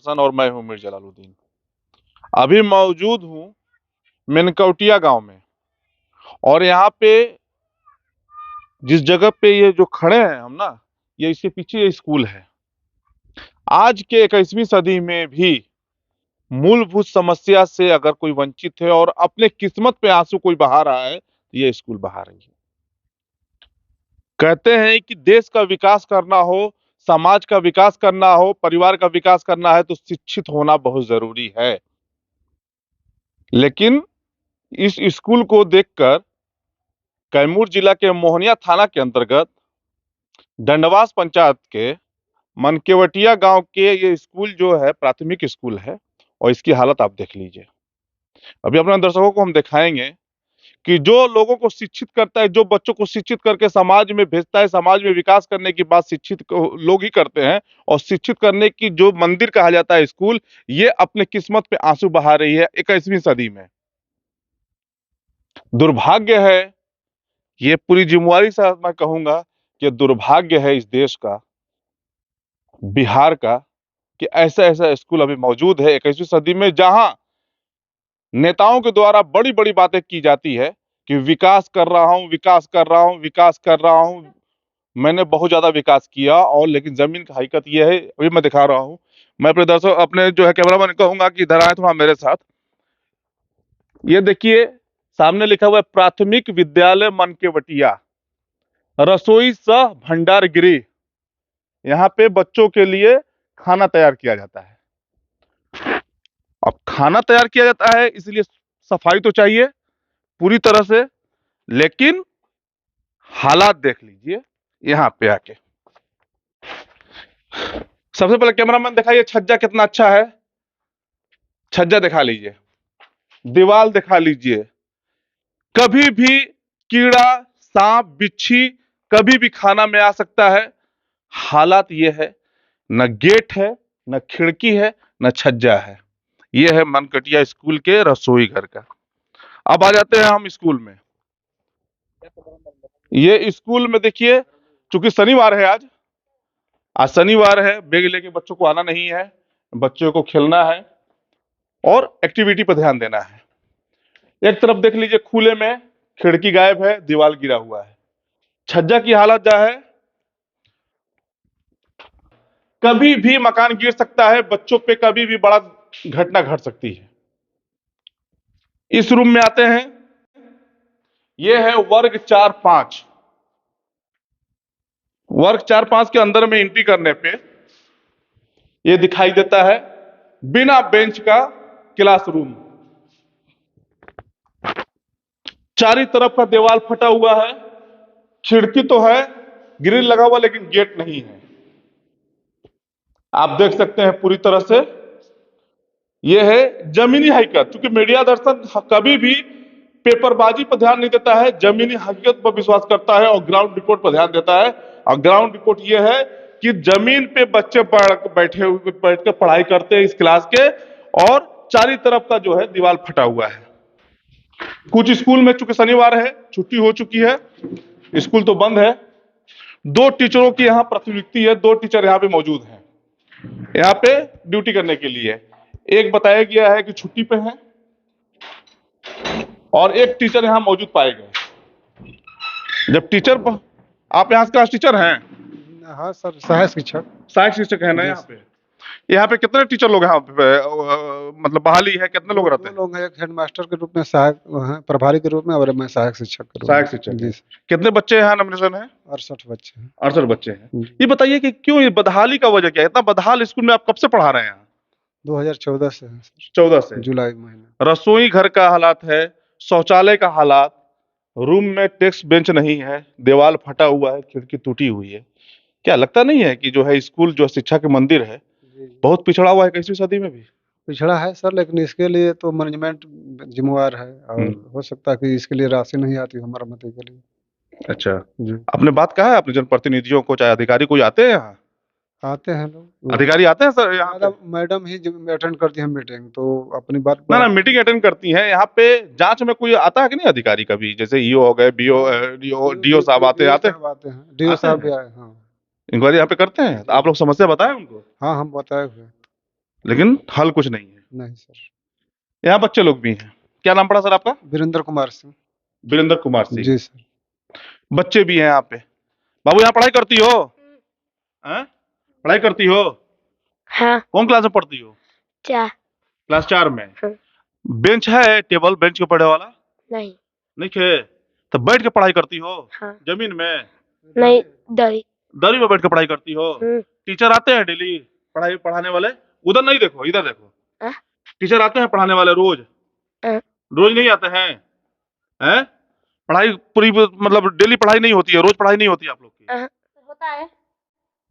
हसन और मैं हूं मीर जलालुद्दीन। अभी मौजूद हूं मिनकौटिया गांव में, और यहाँ पे जिस जगह पे ये जो खड़े हैं हम ना, ये इसके पीछे ये स्कूल है। आज के 21वीं सदी में भी मूलभूत समस्या से अगर कोई वंचित है और अपने किस्मत पे आंसू कोई बहा रहा है, तो ये स्कूल बहा रही है। कहते हैं कि देश का विकास करना हो, समाज का विकास करना हो, परिवार का विकास करना है तो शिक्षित होना बहुत जरूरी है। लेकिन इस स्कूल को देखकर कैमूर जिला के मोहनिया थाना के अंतर्गत दंडवास पंचायत के मनकेवटिया गांव के ये स्कूल जो है प्राथमिक स्कूल है, और इसकी हालत आप देख लीजिए। अभी अपने दर्शकों को हम दिखाएंगे कि जो लोगों को शिक्षित करता है, जो बच्चों को शिक्षित करके समाज में भेजता है, समाज में विकास करने की बात शिक्षित लोग ही करते हैं, और शिक्षित करने की जो मंदिर कहा जाता है स्कूल, ये अपने किस्मत पे आंसू बहा रही है 21वीं सदी में। दुर्भाग्य है, ये पूरी जिम्मेवारी से मैं कहूंगा कि दुर्भाग्य है इस देश का, बिहार का, कि ऐसा ऐसा स्कूल अभी मौजूद है 21वीं सदी में, जहां नेताओं के द्वारा बड़ी बड़ी बातें की जाती है कि विकास कर रहा हूं, विकास कर रहा हूं, विकास कर रहा हूं। मैंने बहुत ज्यादा विकास किया, और लेकिन जमीन की हकीकत यह है, अभी मैं दिखा रहा हूं। मैं अपने दर्शक, अपने जो है कैमरामैन कहूंगा कि इधर आए थोड़ा मेरे साथ। ये देखिए, सामने लिखा हुआ है प्राथमिक विद्यालय मनकेवटिया, रसोई सह भंडार गृह। यहाँ पे बच्चों के लिए खाना तैयार किया जाता है। अब खाना तैयार किया जाता है, इसलिए सफाई तो चाहिए पूरी तरह से, लेकिन हालात देख लीजिए यहाँ पे आके। सबसे पहले कैमरामैन दिखाइए छज्जा कितना अच्छा है, छज्जा दिखा लीजिए, दीवार दिखा लीजिए। कभी भी कीड़ा, सांप, बिच्छी कभी भी खाना में आ सकता है। हालात ये है, न गेट है, न खिड़की है, न छज्जा है। ये है मनकटिया स्कूल के रसोई घर का। अब आ जाते हैं हम स्कूल में। ये स्कूल में देखिए, चूंकि शनिवार है, आज शनिवार है, बैग लेके बच्चों को आना नहीं है, बच्चों को खेलना है और एक्टिविटी पर ध्यान देना है। एक तरफ देख लीजिए, खुले में खिड़की गायब है, दीवार गिरा हुआ है। छज्जा की हालत क्या है, कभी भी मकान गिर सकता है, बच्चों पे कभी भी बड़ा घटना घट सकती है। इस रूम में आते हैं, यह है वर्ग 4-5। वर्ग 4-5 के अंदर में एंट्री करने पे यह दिखाई देता है बिना बेंच का क्लासरूम। चारों तरफ का दीवार फटा हुआ है, खिड़की तो है, ग्रिल लगा हुआ, लेकिन गेट नहीं है। आप देख सकते हैं पूरी तरह से यह है जमीनी हकीकत। क्योंकि मीडिया दर्शन कभी भी पेपरबाजी पर ध्यान नहीं देता है, जमीनी हकीकत पर विश्वास करता है और ग्राउंड रिपोर्ट पर ध्यान देता है। और ग्राउंड रिपोर्ट यह है कि जमीन पे बच्चे बैठ कर पढ़ाई करते हैं इस क्लास के, और चारों तरफ का जो है दीवार फटा हुआ है। कुछ स्कूल में चूंकि शनिवार है, छुट्टी हो चुकी है, स्कूल तो बंद है। 2 टीचरों की यहाँ प्रतिनियुक्ति है, 2 टीचर यहाँ पे मौजूद हैं, यहाँ पे ड्यूटी करने के लिए। एक बताया गया है कि छुट्टी पे है, और एक टीचर यहाँ मौजूद पाए गए। जब टीचर, आप यहाँ क्लास टीचर हैं? हाँ सर, सहायक शिक्षक। सहायक शिक्षक है ना यहाँ पे कितने टीचर लोग यहाँ पे मतलब बहाली है, कितने लोग रहते हैं? 2 लोग हैं, एक हेडमास्टर के रूप में, सहायक प्रभारी के रूप में, और मैं सहायक शिक्षक के रूप में। सहायक शिक्षक जी। कितने बच्चे यहाँ नॉमिनेशन है? 68 बच्चे हैं। 68 बच्चे हैं। ये बताइए कि क्यों ये बदहाली का वजह क्या है? इतना बदहाल स्कूल में आप कब से पढ़ा रहे हैं? 2014 से है सर। 14 से जुलाई महीना। रसोई घर का हालात है, शौचालय का हालात, रूम में डेस्क बेंच नहीं है, दीवार फटा हुआ है, खिड़की टूटी हुई है। क्या लगता नहीं है कि जो है स्कूल जो शिक्षा के मंदिर है बहुत पिछड़ा हुआ है 21वीं सदी में भी? पिछड़ा है सर, लेकिन इसके लिए तो मैनेजमेंट जिम्मेवार है, और हो सकता है कि इसके लिए राशि नहीं आती हमारा मदद के लिए। अच्छा जी, आपने बात कहा है अपने जनप्रतिनिधियों को, चाहे अधिकारी कोई आते हैं यहाँ? आते हैं लोग, अधिकारी आते हैं सर यहाँ पे? मैडम ही अटेंड करती है मीटिंग, तो अपनी बात ना मीटिंग अटेंड करती हैं यहाँ पे। जांच में कोई आता है कि नहीं अधिकारी कभी? जैसे ईओ हो गए, डीओ साहब आते हैं? डीओ साहब भी आए। हाँ, इंक्वायरी यहाँ पे करते हैं, तो आप लोग समस्या बताएं उनको? हाँ हम बताए हुए। लेकिन हल कुछ नहीं है। नहीं सर। यहाँ बच्चे लोग भी हैं। क्या नाम पड़ा सर आपका? वीरेंद्र कुमार सिंह। वीरेंद्र कुमार सिंह। जी सर। बच्चे भी हैं यहाँ पे। बाबू यहाँ पढ़ाई करती हो? हैं? पढ़ाई करती हो? हाँ। कौन क्लास में पढ़ती हो? 4। क्लास 4 में। हाँ। बेंच है, टेबल बेंच के पढ़े वाला? नहीं। नहीं है। तो बैठ के पढ़ाई करती हो? हाँ। जमीन में? नहीं, दरी। दरी में बैठ के पढ़ाई करती हो? टीचर आते हैं डेली पढ़ाई पढ़ाने वाले? उधर नहीं देखो, इधर देखो। टीचर आते हैं पढ़ाने वाले रोज? रोज नहीं आते हैं? हैं? पढ़ाई पूरी मतलब डेली पढ़ाई नहीं होती है, रोज पढ़ाई नहीं होती है आप लोग की? होता है।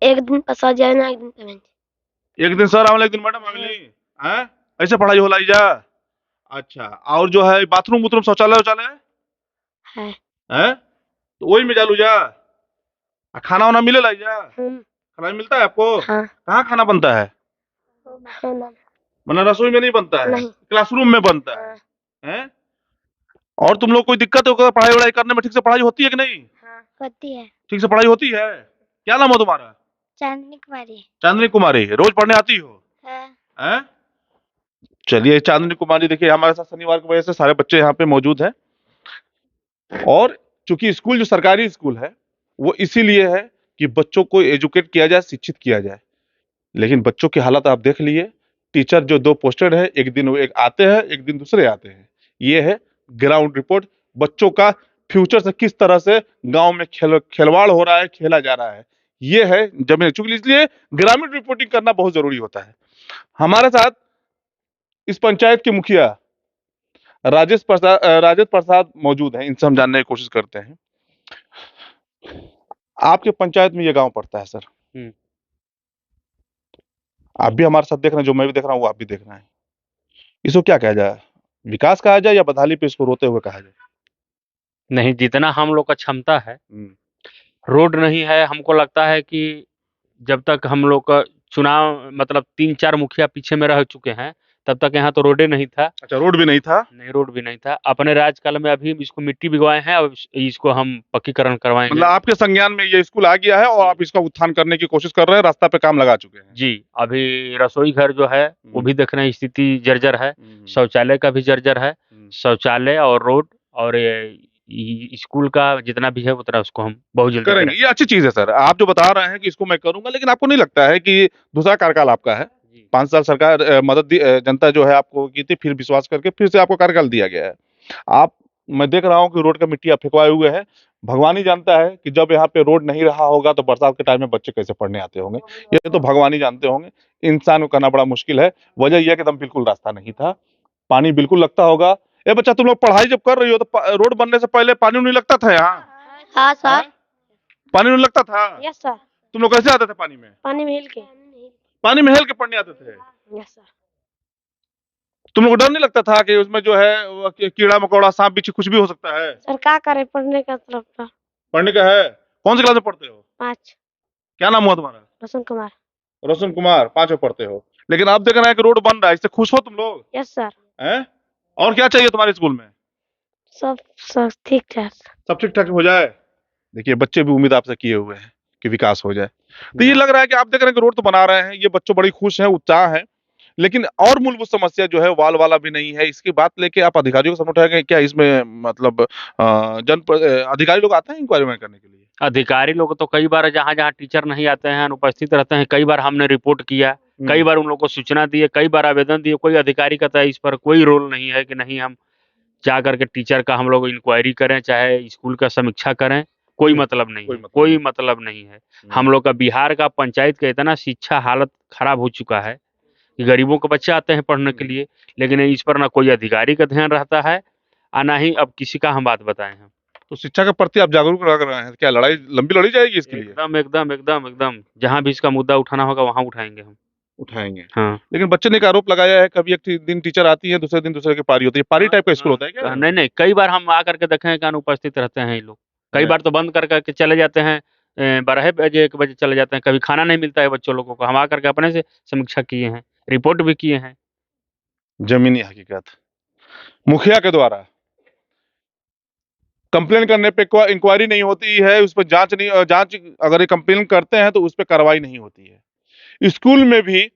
एक दिन पास आ जाए ना, एक दिन पेमेंट। एक दिन सर आवेला, एक दिन मैडम आवेली? हैं? ऐसे पढ़ाई होला जा? अच्छा, और जो है बाथरूम उथरूम शौचालय वौचालय है? हैं? तो वही में जालू जा। खाना वाना मिलेला जा? खाना मिलता है आपको? हाँ। कहाँ खाना बनता है? मतलब रसोई में नहीं बनता है? नहीं। क्लासरूम में बनता है? हैं? और तुम लोग कोई दिक्कत हो पढ़ाई वढ़ाई करने में? ठीक से पढ़ाई होती है कि नहीं? हाँ, होती है। ठीक से पढ़ाई होती है? क्या नाम है तुम्हारा? चांदनी कुमारी। चांदनी कुमारी। रोज पढ़ने आती हो? हाँ। हैं? चलिए, चांदनी कुमारी देखिए हमारे साथ शनिवार की वजह से सारे बच्चे यहाँ पे मौजूद हैं। और चूंकि स्कूल जो सरकारी स्कूल है वो इसीलिए है कि बच्चों को एजुकेट किया जाए, शिक्षित किया जाए। लेकिन बच्चों की हालत आप देख लिए। टीचर जो 2 पोस्टेड है, एक दिन वो एक आते हैं, एक दिन दूसरे आते हैं। ये है ग्राउंड रिपोर्ट। बच्चों का फ्यूचर से किस तरह से गांव में खिलवाड़ हो रहा है, खेला जा रहा है, ये है जमीन। चूंकि इसलिए ग्रामीण रिपोर्टिंग करना बहुत जरूरी होता है। हमारे साथ इस पंचायत के मुखिया राजेश प्रसाद मौजूद हैं। इनसे हम जानने की कोशिश करते हैं। आपके पंचायत में ये गांव पड़ता है सर? आप भी हमारे साथ देख रहे हैं, जो मैं भी देख रहा हूँ वो आप भी देख रहे हैं। इसको क्या कहा जाए? विकास कहा जाए या बदहाली पे इसको रोते हुए कहा जाए? नहीं, जितना हम लोग का क्षमता है, रोड नहीं है। हमको लगता है कि जब तक हम लोग का चुनाव मतलब 3-4 मुखिया पीछे में रह चुके हैं, तब तक यहाँ तो रोडे नहीं था। अच्छा, रोड भी नहीं था? नहीं, रोड भी नहीं था। अपने राज्यकाल में अभी इसको मिट्टी भिगवाए हैं, अब इसको हम पक्कीकरण करवाएंगे। मतलब आपके संज्ञान में ये स्कूल आ गया है और आप इसका उत्थान करने की कोशिश कर रहे हैं, रास्ता पे काम लगा चुके हैं? जी, अभी रसोई घर जो है वो भी देख रहे हैं, स्थिति जर्जर है। शौचालय का भी जर्जर है। शौचालय और रोड और स्कूल का जितना भी है उतना उसको हम बहुत जल्दी करेंगे। ये अच्छी चीज है सर, आप जो बता रहे हैं कि इसको मैं करूंगा। लेकिन आपको नहीं लगता है कि दूसरा कार्यकाल आपका है? 5 साल सरकार मदद दी, जनता जो है आपको की थी, फिर विश्वास करके फिर से आपको कार्यकाल दिया गया है। आप, मैं देख रहा हूँ कि रोड का मिट्टी आप फेंकवाए हुए है। भगवान ही जानता है कि जब यहाँ पे रोड नहीं रहा होगा तो बरसात के टाइम में बच्चे कैसे पढ़ने आते होंगे। ये तो भगवान ही जानते होंगे। इंसान को करना बड़ा मुश्किल है। वजह यह कि एकदम बिल्कुल रास्ता नहीं था, पानी बिल्कुल लगता होगा। ए बच्चा, तुम लोग पढ़ाई जब कर रही हो तो रोड बनने से पहले पानी नहीं लगता था यहाँ? हाँ सर। पानी नहीं लगता था? Yes sir. तुम लोग कैसे आते थे पानी में? पानी में हिल के। पानी में हेल के पढ़ने आते थे? Yes sir. तुम लोग को डर नहीं लगता था कि उसमें जो है वो कीड़ा मकोड़ा सांप बिच्छू कुछ भी हो सकता है? सर क्या करे, पढ़ने का तरफ था। पढ़ने का है? कौन सी क्लास में पढ़ते हो? 5। क्या नाम हुआ तुम्हारा? रोशन कुमार। रोशन कुमार, 5 में पढ़ते हो। लेकिन आप देख रहे हैं कि रोड बन रहा है, इससे खुश हो तुम लोग? Yes sir. हैं? और क्या चाहिए तुम्हारे स्कूल में? सब ठीक ठाक। सब ठीक ठाक हो जाए। देखिए, बच्चे भी उम्मीद आपसे किए हुए हैं कि विकास हो जाए। तो ये लग रहा है कि आप देख रहे हैं कि रोड तो बना रहे हैं, ये बच्चों बड़ी खुश हैं, उत्साह है। लेकिन और मूलभूत समस्या जो है वाल वाला भी नहीं है। इसकी बात लेके आप अधिकारियों को सामने उठाएंगे क्या? इसमें मतलब अधिकारी लोग आते हैं इंक्वायरी करने के लिए? अधिकारी लोग तो कई बार जहाँ-जहाँ टीचर नहीं आते हैं, अनुपस्थित रहते हैं, कई बार हमने रिपोर्ट किया, कई बार उन लोग को सूचना दिए, कई बार आवेदन दिए। कोई अधिकारी का तो इस पर कोई रोल नहीं है कि नहीं हम जा करके टीचर का हम लोग इंक्वायरी करें, चाहे स्कूल का समीक्षा करें। कोई मतलब नहीं है, कोई मतलब नहीं है। हम लोग का बिहार का पंचायत का इतना शिक्षा हालत खराब हो चुका है कि गरीबों के बच्चे आते हैं पढ़ने के लिए, लेकिन इस पर ना कोई अधिकारी का ध्यान रहता है और ना ही अब किसी का हम बात बताएं हम। तो शिक्षा के प्रति आप जागरूक लग रहे हैं? क्या लड़ाई लंबी लड़ी जाएगी इसके लिए? एकदम एकदम एकदम एकदम, जहाँ भी इसका मुद्दा उठाना होगा वहाँ उठाएंगे हम। उठाएंगे। हाँ। लेकिन बच्चे ने एक आरोप लगाया है, कभी एक दिन टीचर आती है, दूसरे दिन दूसरे की पारी होती है। पारी टाइप का स्कूल होता है क्या? नहीं नहीं, कई बार हम आ करके देखे हैं कि अनुपस्थित रहते हैं ये लोग। कई बार तो बंद कर करके चले जाते हैं, 12 बजे 1 बजे चले जाते हैं। कभी खाना नहीं मिलता है बच्चों लोगों को। हम आ करके अपने से समीक्षा किए हैं, रिपोर्ट भी किए हैं। जमीनी हकीकत। मुखिया के द्वारा कंप्लेन करने पे इंक्वायरी नहीं होती है, उस पर जांच अगर ये कंप्लेन करते हैं तो उस पर कार्रवाई नहीं होती है। स्कूल में भी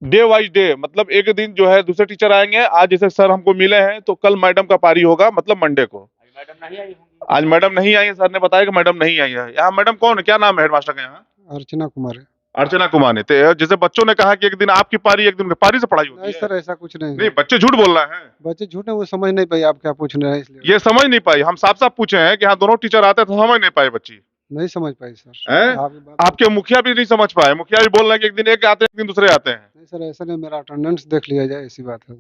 डे वाइज डे, मतलब एक दिन जो है दूसरे टीचर आएंगे, आज जैसे सर हमको मिले हैं तो कल मैडम का पारी होगा, मतलब मंडे को। मैडम नहीं आई होंगी। आज मैडम नहीं आई है, सर ने बताया कि मैडम नहीं आई है। यहाँ मैडम कौन है, क्या नाम है हेडमास्टर का यहाँ? अर्चना कुमार है। अर्चना कुमार। तो जैसे बच्चों ने कहा कि एक दिन आपकी पारी, एक दिन उनकी पारी से पढ़ाई होती नहीं है। सर, ऐसा कुछ नहीं नहीं, है। बच्चे झूठ बोल रहे हैं। बच्चे झूठ है, वो समझ नहीं पाई आप क्या पूछ रहे हैं, इसलिए ये समझ नहीं पाई। हम साफ साफ पूछे हैं कि हाँ दोनों टीचर आते तो समझ नहीं पाए बच्ची। नहीं समझ पाई सर। हैं? आपकी बात आपके मुखिया भी नहीं समझ पाए। मुखिया भी बोल रहे हैं कि एक दिन एक आते हैं, एक दिन दूसरे आते हैं। नहीं सर, ऐसा नहीं, मेरा अटेंडेंस देख लिया जाए, ऐसी बात है।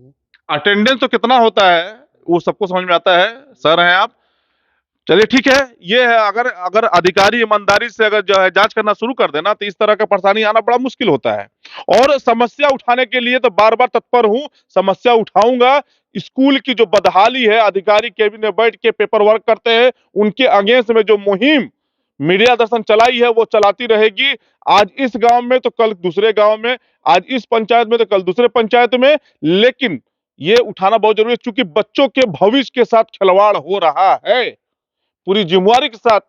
अटेंडेंस तो कितना होता है वो सबको समझ में आता है। सर हैं आप, चलिए ठीक है। ये है, अगर अगर अधिकारी ईमानदारी से अगर जो है जांच करना शुरू कर देना तो इस तरह का परेशानी आना बड़ा मुश्किल होता है। और समस्या उठाने के लिए तो बार बार तत्पर हूं, समस्या उठाऊंगा। स्कूल की जो बदहाली है, अधिकारी केबिन में बैठ के पेपर वर्क करते हैं, उनके अगेंस्ट में जो मुहिम मीडिया दर्शन चलाई है वो चलाती रहेगी। आज इस गांव में तो कल दूसरे गांव में, आज इस पंचायत में तो कल दूसरे पंचायत में। लेकिन ये उठाना बहुत जरूरी है, क्योंकि बच्चों के भविष्य के साथ खिलवाड़ हो रहा है। पूरी जिम्मेवारी के साथ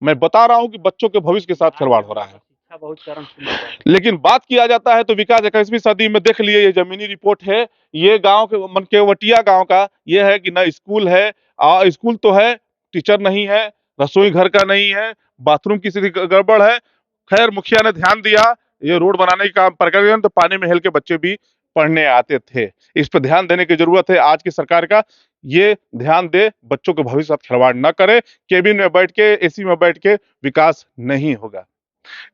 मैं बता रहा हूं कि बच्चों के भविष्य के साथ खिलवाड़ हो रहा है। शिक्षा बहुत चरम है। लेकिन बात किया जाता है तो विकास 21वीं सदी में देख लिए, ये जमीनी रिपोर्ट है, ये गांव के मनकेवटिया गांव का ये है कि ना स्कूल है, स्कूल तो है, टीचर नहीं है, रसोई घर का नहीं है, बाथरूम की स्थिति गड़बड़ है। खैर मुखिया ने ध्यान दिया, ये रोड बनाने का काम प्रकरण, तो पानी में हेल के बच्चे भी पढ़ने आते थे। इस पर ध्यान देने की जरूरत है आज की सरकार का। ये ध्यान दे, बच्चों के भविष्य साथ खिलवाड़ न करे। केबिन में बैठ के, एसी में बैठ के विकास नहीं होगा।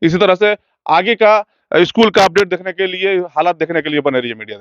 इसी तरह से आगे का स्कूल का अपडेट देखने के लिए, हालात देखने के लिए बने रहिए मीडिया।